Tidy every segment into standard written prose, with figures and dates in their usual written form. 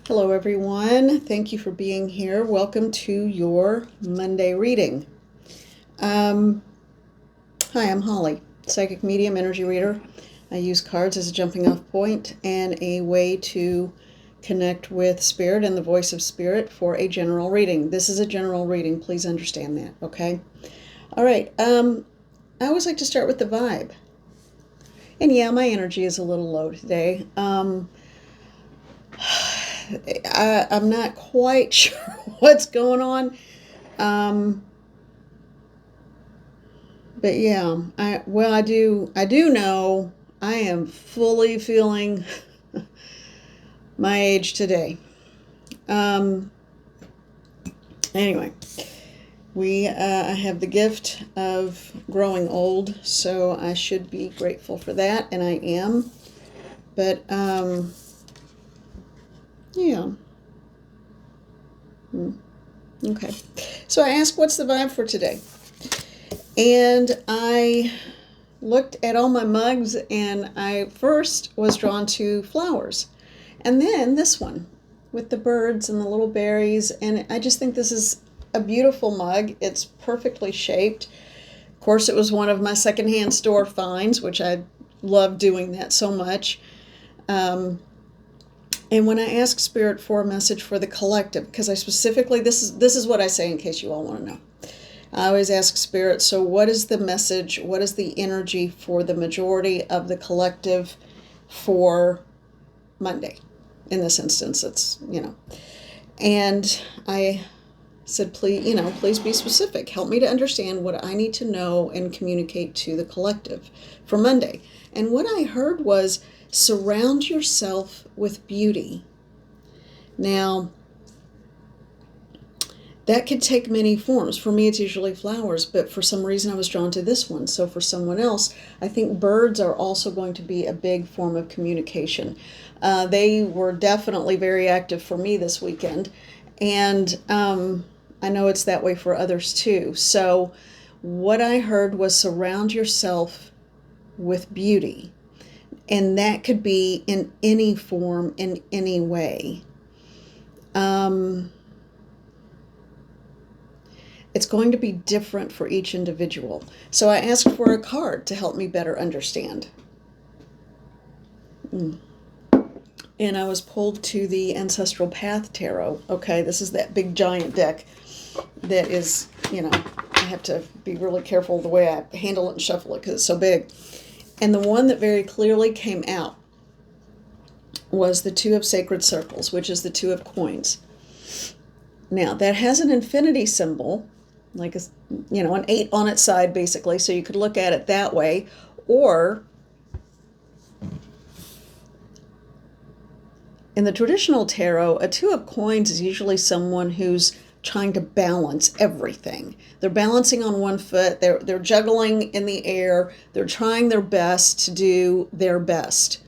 Hello, everyone. Thank you for being here. Welcome to your Monday reading. Hi, I'm Holly, psychic medium, energy reader. I use cards as a jumping off point and a way to connect with spirit and the voice of spirit for a general reading. This is a general reading. Please understand that, okay? All right. I always like to start with the vibe. And yeah, my energy is a little low today. I'm not quite sure what's going on. But yeah, I do know I am fully feeling my age today. Anyway, I have the gift of growing old, so I should be grateful for that, and I am. But yeah. Okay. So I asked, what's the vibe for today? And I looked at all my mugs, and I first was drawn to flowers. And then this one with the birds and the little berries. And I just think this is a beautiful mug. It's perfectly shaped. Of course, it was one of my secondhand store finds, which I love doing that so much. And when I ask Spirit for a message for the collective, because I specifically, this is what I say in case you all want to know. I always ask Spirit, so what is the message? What is the energy for the majority of the collective for Monday? In this instance, it's, And I said, please be specific. Help me to understand what I need to know and communicate to the collective for Monday. And what I heard was, surround yourself with beauty. Now, that could take many forms. For me, it's usually flowers, but for some reason I was drawn to this one. So for someone else, I think birds are also going to be a big form of communication. They were definitely very active for me this weekend, and I know it's that way for others too. So what I heard was, surround yourself with beauty. And that could be in any form, in any way. It's going to be different for each individual. So I asked for a card to help me better understand. And I was pulled to the Ancestral Path Tarot. Okay, this is that big giant deck that is, I have to be really careful the way I handle it and shuffle it because it's so big. And the one that very clearly came out was the Two of Sacred Circles, which is the Two of Coins. Now, that has an infinity symbol, like an 8 on its side, basically, so you could look at it that way. Or, in the traditional tarot, a Two of Coins is usually someone who's trying to balance everything. They're balancing on one foot, they're juggling in the air, they're trying their best to do their best.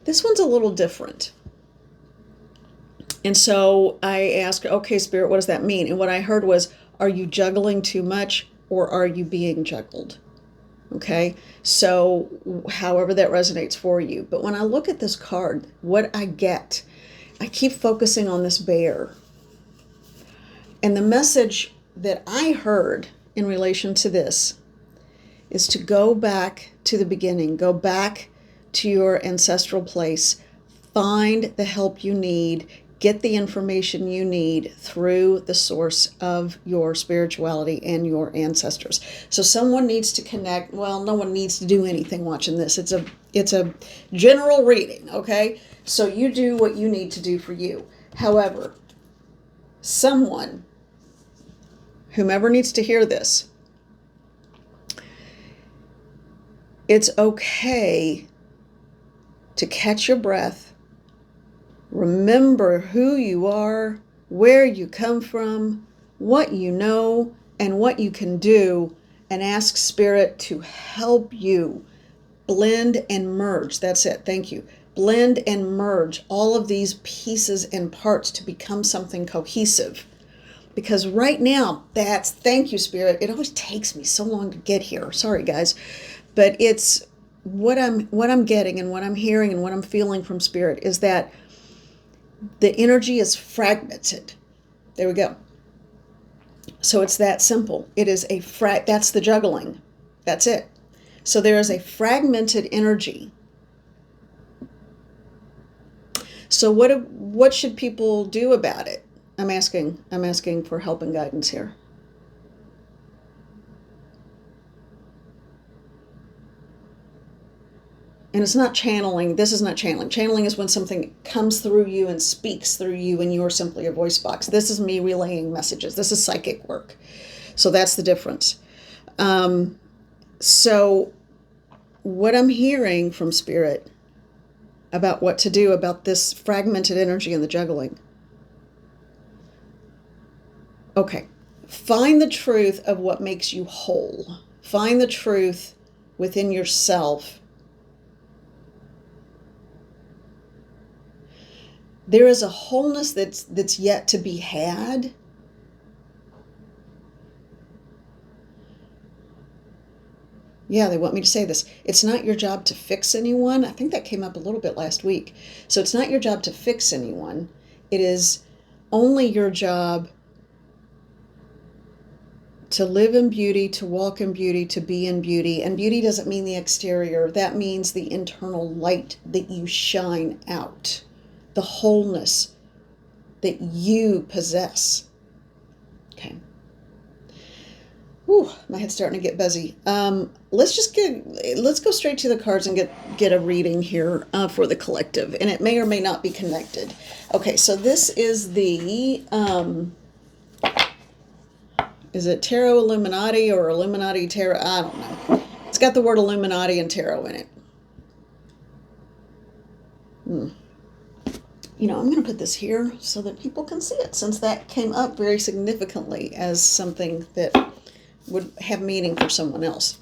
This one's a little different. And so I asked, okay, Spirit, what does that mean? And what I heard was, are you juggling too much, or are you being juggled? Okay, so however that resonates for you. But when I look at this card, what I get, I keep focusing on this bear. And the message that I heard in relation to this is to go back to the beginning, go back to your ancestral place, find the help you need, get the information you need through the source of your spirituality and your ancestors. So someone needs to connect. Well, no one needs to do anything watching this. It's a general reading, okay? So you do what you need to do for you. However, someone, whomever needs to hear this, it's okay to catch your breath, remember who you are, where you come from, what you know, and what you can do, and ask Spirit to help you blend and merge. That's it. Thank you. Blend and merge all of these pieces and parts to become something cohesive. Because right now, thank you, Spirit. It always takes me so long to get here. Sorry, guys. But it's what I'm getting and what I'm hearing and what I'm feeling from Spirit is that The energy is fragmented. There we go. So it's that simple. It is that's the juggling. That's it. So there is a fragmented energy. So what should people do about it? I'm asking for help and guidance here. And it's not channeling. This is not channeling. Channeling is when something comes through you and speaks through you and you're simply a voice box. This is me relaying messages. This is psychic work. So that's the difference. So what I'm hearing from Spirit about what to do about this fragmented energy and the juggling. Okay. Find the truth of what makes you whole. Find the truth within yourself. There is a wholeness that's yet to be had. Yeah, they want me to say this. It's not your job to fix anyone. I think that came up a little bit last week. So it's not your job to fix anyone. It is only your job to live in beauty, to walk in beauty, to be in beauty. And beauty doesn't mean the exterior. That means the internal light that you shine out. The wholeness that you possess. Okay. Whew, my head's starting to get buzzy. Let's go straight to the cards and get a reading here for the collective, and it may or may not be connected. Okay, so this is the is it Tarot Illuminati or Illuminati Tarot? I don't know. It's got the word Illuminati and Tarot in it. You know, I'm going to put this here so that people can see it, since that came up very significantly as something that would have meaning for someone else.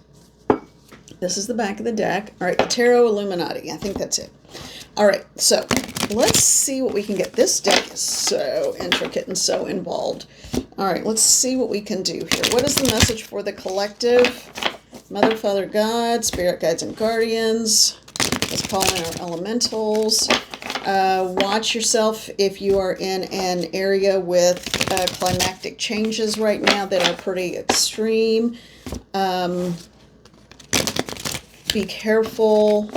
This is the back of the deck. All right, the Tarot Illuminati. I think that's it. All right, so let's see what we can get. This deck is so intricate and so involved. All right, let's see what we can do here. What is the message for the collective? Mother, Father, God, Spirit, Guides, and Guardians. Let's call in our elementals. Watch yourself if you are in an area with climactic changes right now that are pretty extreme. Be careful.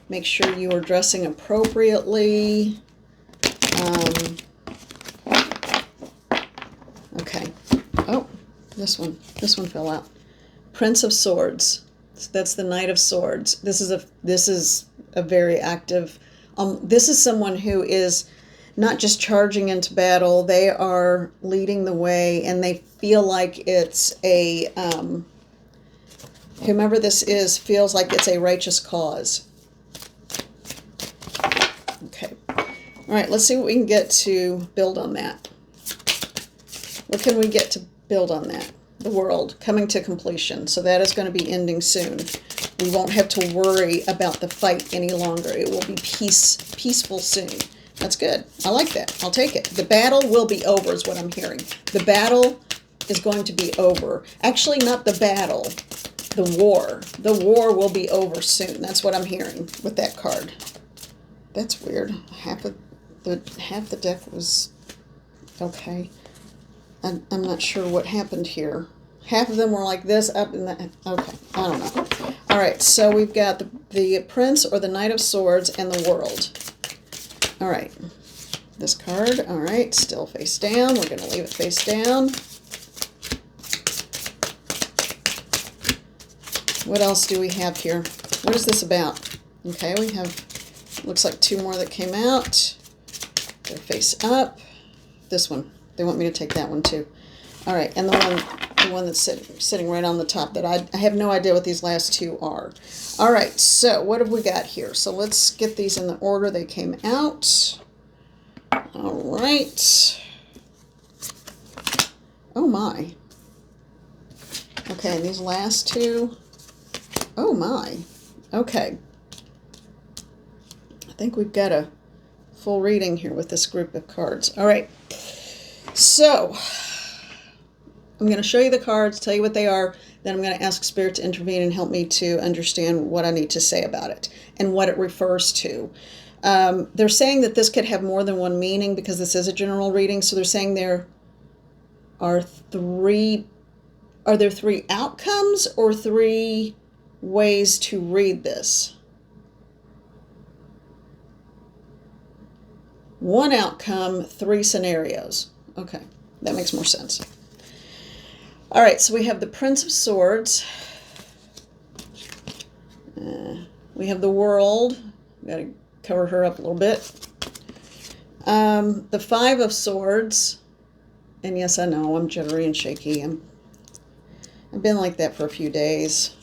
Make sure you are dressing appropriately. Okay. Oh, this one fell out. Prince of Swords. That's the Knight of Swords. This is a very active. This is someone who is not just charging into battle. They are leading the way, and they feel like it's a whomever this is feels like it's a righteous cause. Okay. All right, let's see what we can get to build on that. What can we get to build on that? The world coming to completion. So that is going to be ending soon. We won't have to worry about the fight any longer. It will be peaceful soon. That's good. I like that. I'll take it. The battle will be over is what I'm hearing. The battle is going to be over. Actually, not the battle. The war. The war will be over soon. That's what I'm hearing with that card. That's weird. Half the deck was okay. I'm not sure what happened here. Half of them were like this, up in that. Okay, I don't know. All right, so we've got the Prince or the Knight of Swords and the World. All right, this card. All right, still face down. We're going to leave it face down. What else do we have here? What is this about? Okay, we have, looks like two more that came out. They're face up. This one. They want me to take that one too. All right, and the one that's sitting right on the top that I have no idea what these last two are. All right, so what have we got here? So let's get these in the order they came out. All right. Oh my. Okay, and these last two. Oh my. Okay. I think we've got a full reading here with this group of cards. All right. So, I'm going to show you the cards, tell you what they are, then I'm going to ask Spirit to intervene and help me to understand what I need to say about it and what it refers to. They're saying that this could have more than one meaning because this is a general reading. So they're saying there are there three outcomes or three ways to read this? One outcome, three scenarios. Okay, that makes more sense. All right, so we have the Prince of Swords. We have the World. Got to cover her up a little bit. The Five of Swords. And yes, I know, I'm jittery and shaky. I've been like that for a few days.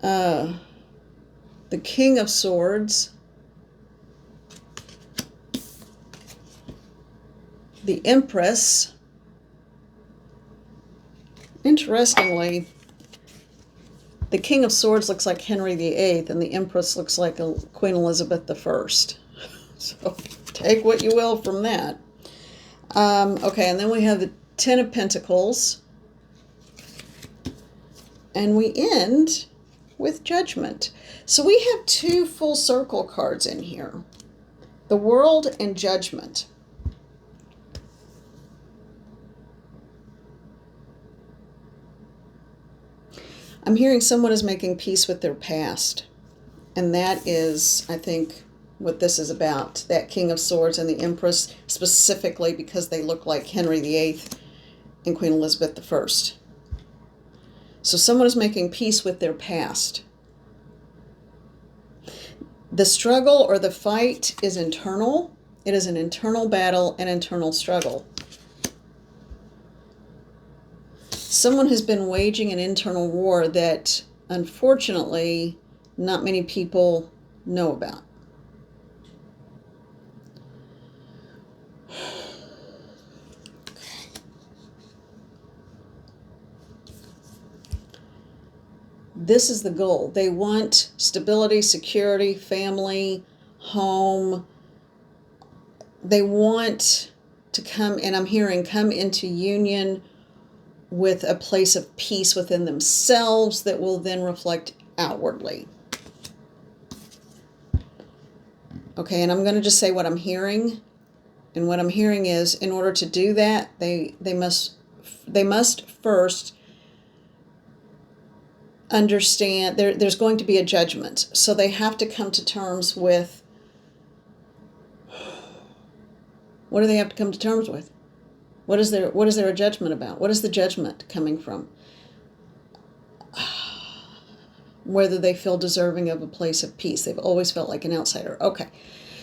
The King of Swords. The Empress. Interestingly, the King of Swords looks like Henry VIII, and the Empress looks like Queen Elizabeth I. So take what you will from that. Okay, and then we have the Ten of Pentacles. And we end with Judgment. So we have two full circle cards in here. The World and Judgment. I'm hearing someone is making peace with their past. And that is, I think, what this is about. That King of Swords and the Empress, specifically because they look like Henry VIII and Queen Elizabeth I. So someone is making peace with their past. The struggle or the fight is internal. It is an internal battle, an internal struggle. Someone has been waging an internal war that, unfortunately, not many people know about. This is the goal. They want stability, security, family, home. They want to come, and I'm hearing, come into union with a place of peace within themselves that will then reflect outwardly. Okay, and I'm going to just say what I'm hearing. And what I'm hearing is, in order to do that, they must first understand there's going to be a judgment. So they have to come to terms with, what do they have to come to terms with? What is there a judgment about? What is the judgment coming from? Whether they feel deserving of a place of peace. They've always felt like an outsider. Okay.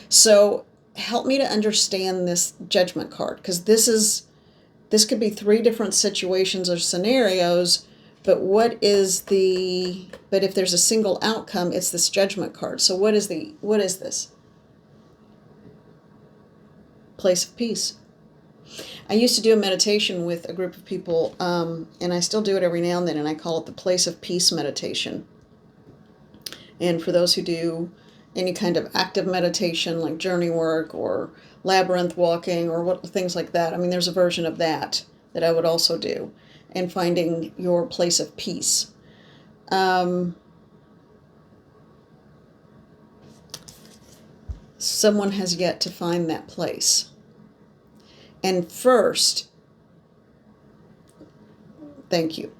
So help me to understand this judgment card, because this could be three different situations or scenarios, but if there's a single outcome, it's this judgment card. So what is this? Place of peace. I used to do a meditation with a group of people, and I still do it every now and then, and I call it the Place of Peace meditation. And for those who do any kind of active meditation, like journey work or labyrinth walking or things like that, I mean, there's a version of that I would also do, and finding your place of peace. Someone has yet to find that place. And first, thank you.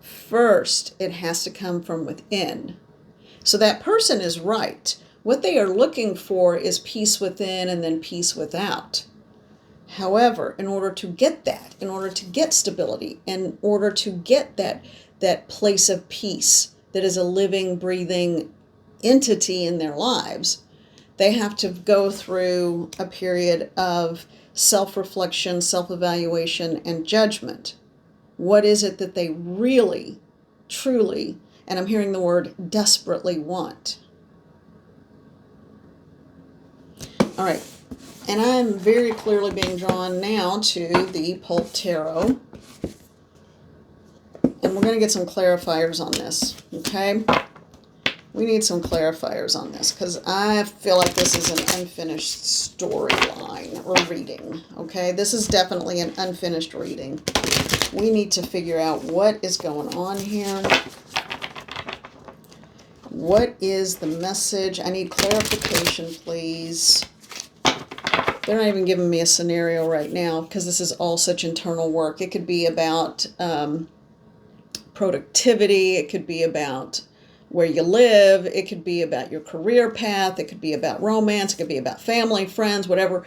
First, it has to come from within. So that person is right. What they are looking for is peace within and then peace without. However, in order to get that, in order to get stability, in order to get that place of peace that is a living, breathing entity in their lives, they have to go through a period of self-reflection, self-evaluation, and judgment. What is it that they really, truly, and I'm hearing the word desperately want? All right, and I'm very clearly being drawn now to the Pulp Tarot. And we're going to get some clarifiers on this, okay? We need some clarifiers on this, because I feel like this is an unfinished storyline or reading, okay? This is definitely an unfinished reading. We need to figure out what is going on here. What is the message? I need clarification, please. They're not even giving me a scenario right now because this is all such internal work. It could be about productivity. It could be about where you live. It could be about your career path. It could be about romance. It could be about family, friends, whatever.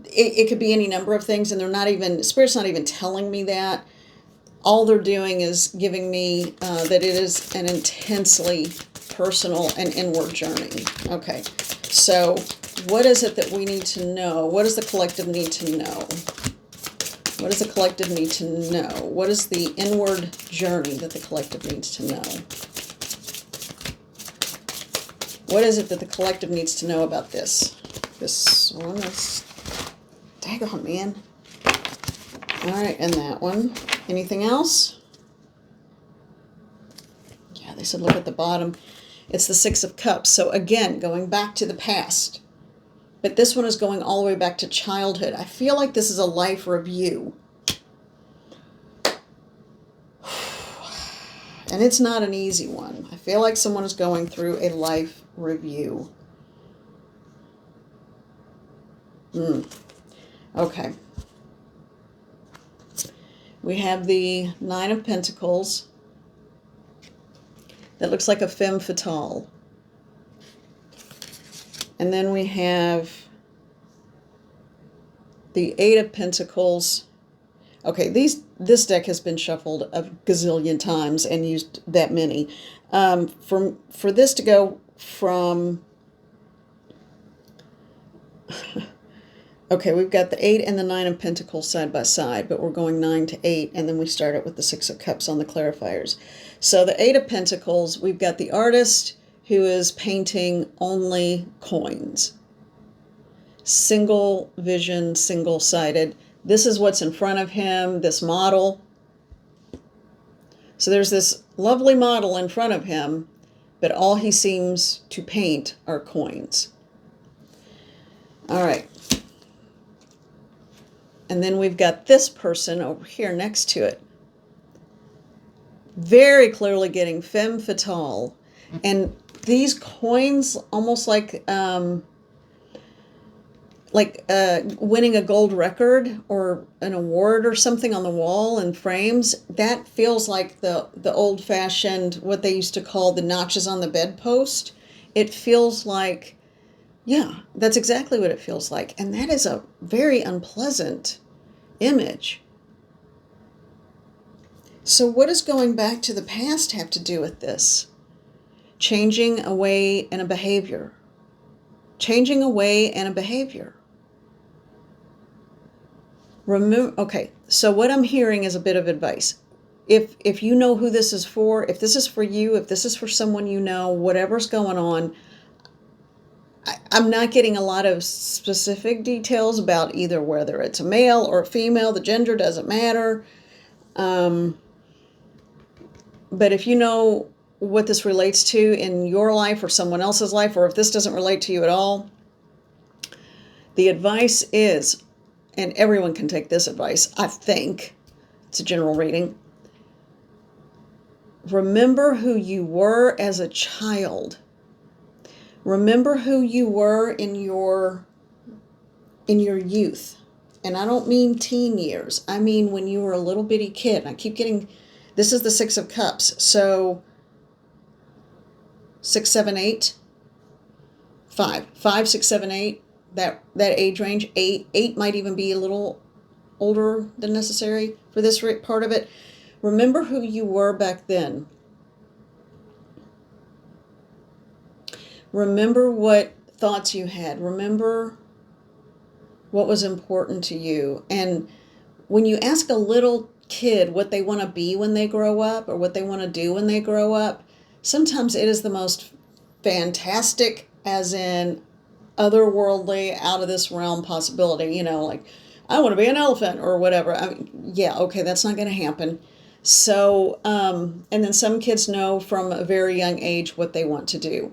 It could be any number of things, and they're not even, Spirit's not even telling me that. All they're doing is giving me that it is an intensely personal and inward journey. Okay, so what is it that we need to know? What does the collective need to know? What does the collective need to know? What is the inward journey that the collective needs to know? What is it that the collective needs to know about this? This one is... Daggone, man. All right, and that one. Anything else? Yeah, they said look at the bottom. It's the Six of Cups. So again, going back to the past. But this one is going all the way back to childhood. I feel like this is a life review. And it's not an easy one. I feel like someone is going through a life review. Okay. We have the Nine of Pentacles. That looks like a femme fatale. And then we have the Eight of Pentacles. Okay, this deck has been shuffled a gazillion times and used that many. For this to go from... Okay, we've got the 8 and the 9 of Pentacles side by side, but we're going 9 to 8, and then we start it with the 6 of Cups on the clarifiers. So the 8 of Pentacles, we've got the artist who is painting only coins. Single vision, single-sided. This is what's in front of him, this model. So there's this lovely model in front of him, but all he seems to paint are coins. All right. And then we've got this person over here next to it. Very clearly getting femme fatale. And these coins, almost like winning a gold record or an award or something on the wall in frames, that feels like the old-fashioned, what they used to call the notches on the bedpost. It feels like... Yeah, that's exactly what it feels like. And that is a very unpleasant image. So what does going back to the past have to do with this? Changing a way and a behavior. Changing a way and a behavior. Remember, okay, so what I'm hearing is a bit of advice. If you know who this is for, if this is for you, if this is for someone you know, whatever's going on, I'm not getting a lot of specific details about either whether it's a male or a female. The gender doesn't matter. But if you know what this relates to in your life or someone else's life, or if this doesn't relate to you at all, the advice is, and everyone can take this advice, I think, it's a general reading, remember who you were as a child. Remember who you were in your youth. And I don't mean teen years. I mean when you were a little bitty kid. And I keep getting, this is the 6 of Cups. So 6, 7, 8, 5, 5, 6, 7, 8, that age range. 8 might even be a little older than necessary for this part of it. Remember who you were back then. Remember what thoughts you had. Remember what was important to you. And when you ask a little kid what they want to be when they grow up or what they want to do when they grow up, sometimes it is the most fantastic, as in otherworldly, out of this realm possibility. You know, like, I want to be an elephant or whatever. I mean, yeah, okay, that's not going to happen. So, and then some kids know from a very young age what they want to do.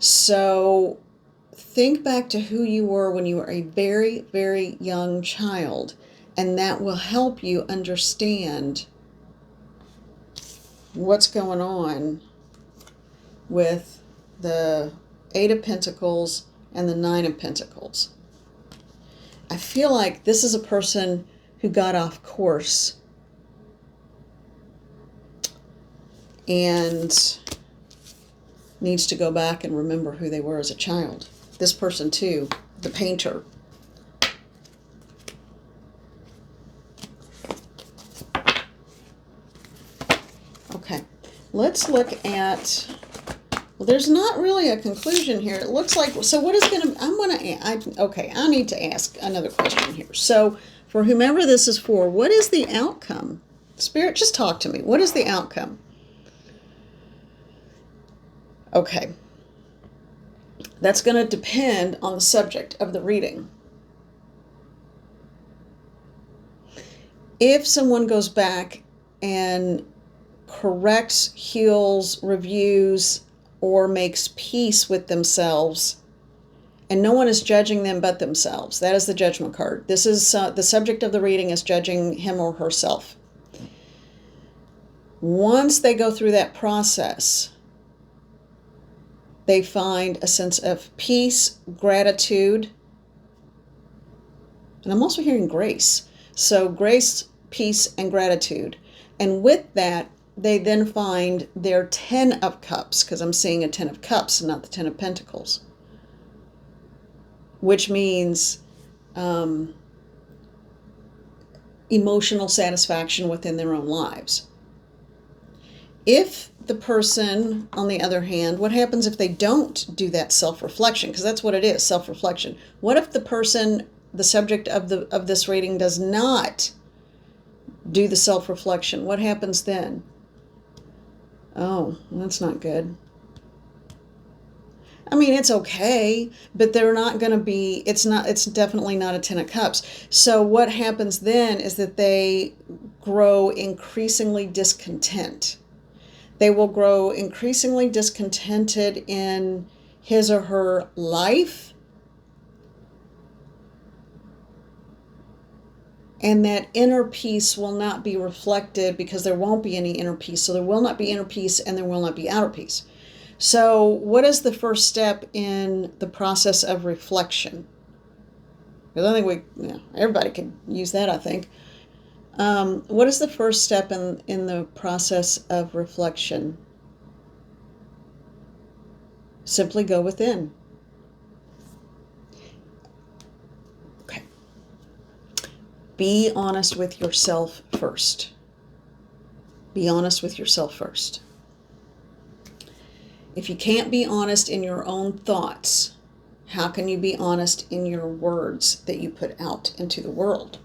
So think back to who you were when you were a very, very young child, and that will help you understand what's going on with the Eight of Pentacles and the Nine of Pentacles. I feel like this is a person who got off course and needs to go back and remember who they were as a child. This person too, the painter. Okay, let's look at, well, there's not really a conclusion here. It looks like, so what is going to, okay, I need to ask another question here. So for whomever this is for, what is the outcome? Spirit, just talk to me. What is the outcome? Okay. That's going to depend on the subject of the reading. If someone goes back and corrects, heals, reviews, or makes peace with themselves, and no one is judging them but themselves, that is the Judgment card. This is the subject of the reading is judging him or herself. Once they go through that process, they find a sense of peace, gratitude, and I'm also hearing grace. So grace, peace, and gratitude. And with that, they then find their 10 of Cups, because I'm seeing a 10 of Cups and not the 10 of Pentacles, which means emotional satisfaction within their own lives. If the person, on the other hand, what happens if they don't do that self-reflection? Because that's what it is, self-reflection. What if the person, the subject of this reading, does not do the self-reflection? What happens then? Oh, that's not good. I mean, it's okay, but they're not going to be, it's definitely not a 10 of Cups. So what happens then is that they grow increasingly discontent. They will grow increasingly discontented in his or her life. And that inner peace will not be reflected because there won't be any inner peace. So there will not be inner peace and there will not be outer peace. So what is the first step in the process of reflection? Because I think everybody could use that, I think. What is the first step in the process of reflection? Simply go within. Okay. Be honest with yourself first. Be honest with yourself first. If you can't be honest in your own thoughts, how can you be honest in your words that you put out into the world?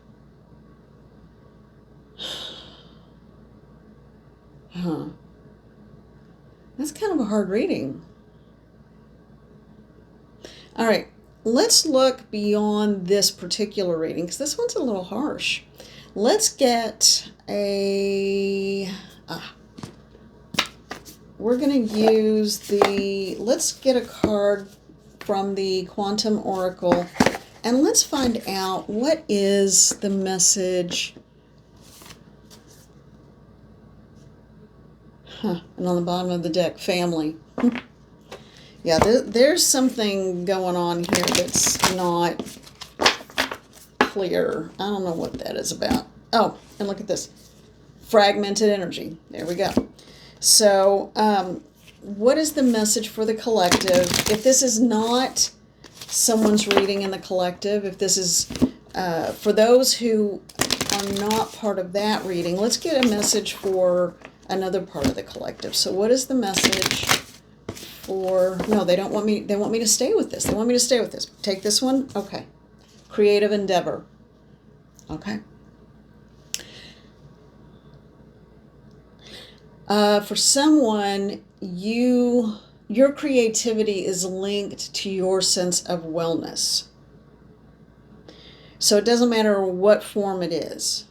That's kind of a hard reading. All right, let's look beyond this particular reading because this one's a little harsh. Let's get we're going to use let's get a card from the Quantum Oracle and let's find out what is the message. And on the bottom of the deck, family. Yeah, there's something going on here that's not clear. I don't know what that is about. Oh, and look at this. Fragmented energy. There we go. So, what is the message for the collective? If this is not someone's reading in the collective, if this is for those who are not part of that reading, let's get a message for another part of the collective. So what is the message for, no, they want me to stay with this. They want me to stay with this. Take this one? Okay. Creative endeavor. Okay. For someone, your creativity is linked to your sense of wellness. So it doesn't matter what form it is.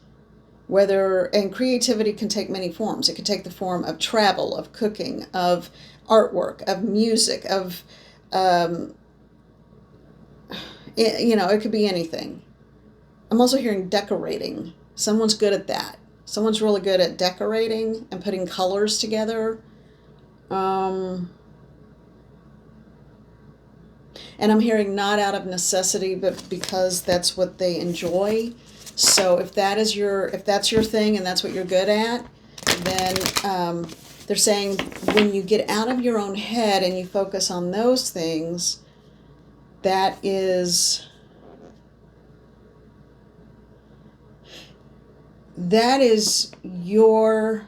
And creativity can take many forms. It can take the form of travel, of cooking, of artwork, of music, of, it could be anything. I'm also hearing decorating. Someone's good at that. Someone's really good at decorating and putting colors together. And I'm hearing not out of necessity, but because that's what they enjoy. So if that's your thing and that's what you're good at, then they're saying when you get out of your own head and you focus on those things, that is your,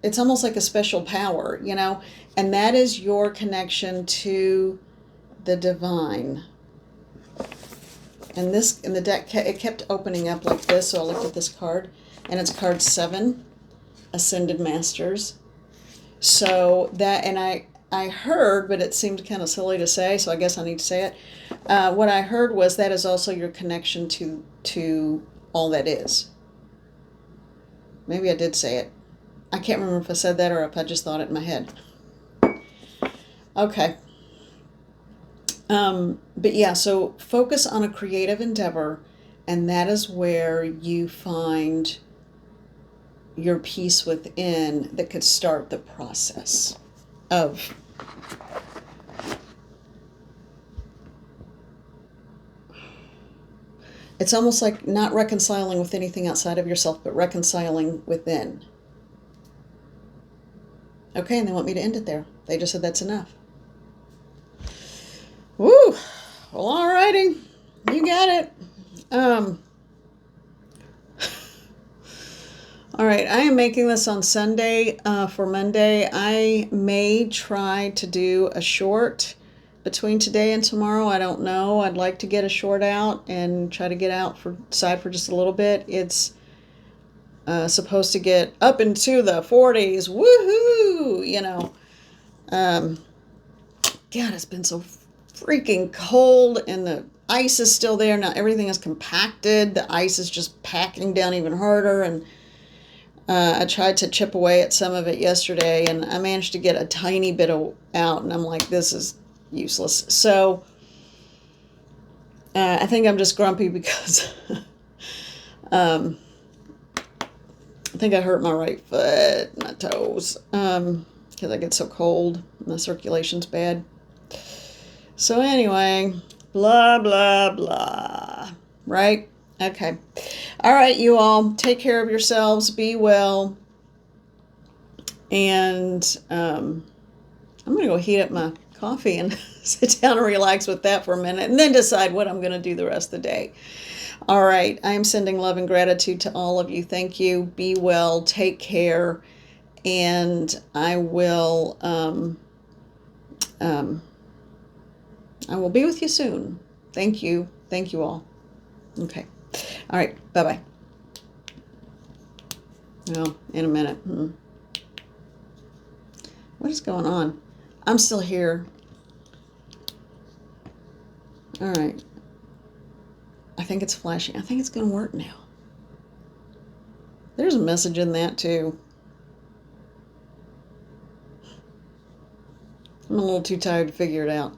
it's almost like a special power, you know, and that is your connection to the divine. And this, in the deck, it kept opening up like this, so I looked at this card, and it's card 7, Ascended Masters. So that, and I heard, but it seemed kind of silly to say, so I guess I need to say it. What I heard was that is also your connection to all that is. Maybe I did say it. I can't remember if I said that or if I just thought it in my head. Okay. But yeah, so focus on a creative endeavor, and that is where you find your peace within that could start the process of it's almost like not reconciling with anything outside of yourself, but reconciling within. Okay, and they want me to end it there. They just said that's enough. Woo! Well, alrighty. You got it. All right, I am making this on Sunday for Monday. I may try to do a short between today and tomorrow. I don't know. I'd like to get a short out and try to get outside for just a little bit. It's supposed to get up into the 40s. Woohoo! You know. God, it's been so freaking cold, and the ice is still there. Now everything is compacted. The ice is just packing down even harder, and I tried to chip away at some of it yesterday, and I managed to get a tiny bit out, and I'm like, this is useless. So I think I'm just grumpy because I think I hurt my right foot, my toes, because I get so cold and the circulation's bad. So anyway, blah, blah, blah, right? Okay. All right, you all, take care of yourselves. Be well. And I'm going to go heat up my coffee and sit down and relax with that for a minute and then decide what I'm going to do the rest of the day. All right. I am sending love and gratitude to all of you. Thank you. Be well. Take care. And I will be with you soon. Thank you. Thank you all. Okay. All right. Bye-bye. Well, in a minute. What is going on? I'm still here. All right. I think it's flashing. I think it's going to work now. There's a message in that, too. I'm a little too tired to figure it out.